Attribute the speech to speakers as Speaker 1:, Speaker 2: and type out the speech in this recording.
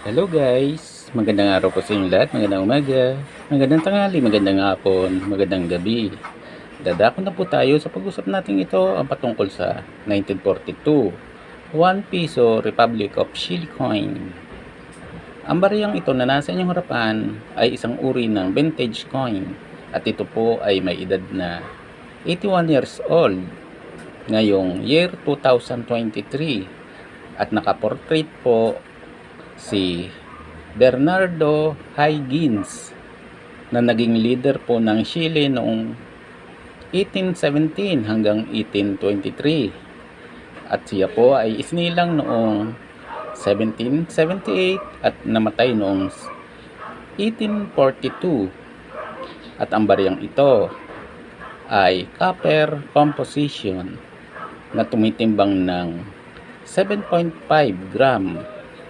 Speaker 1: Hello guys! Magandang araw po sa inyo lahat, magandang umaga, magandang tanghali, magandang hapon, magandang gabi. Dadako na po tayo sa pag-usap natin ito ang patungkol sa 1942 1 Piso Republic of Chile Coin. Ang bariyang ito na nasa inyong harapan ay isang uri ng vintage coin at ito po ay may edad na 81 years old ngayong year 2023 at nakaportrait po si Bernardo Higgins na naging leader po ng Chile noong 1817 hanggang 1823 at siya po ay isinilang noong 1778 at namatay noong 1842 at ang bariyang ito ay copper composition na tumitimbang ng 7.5 gram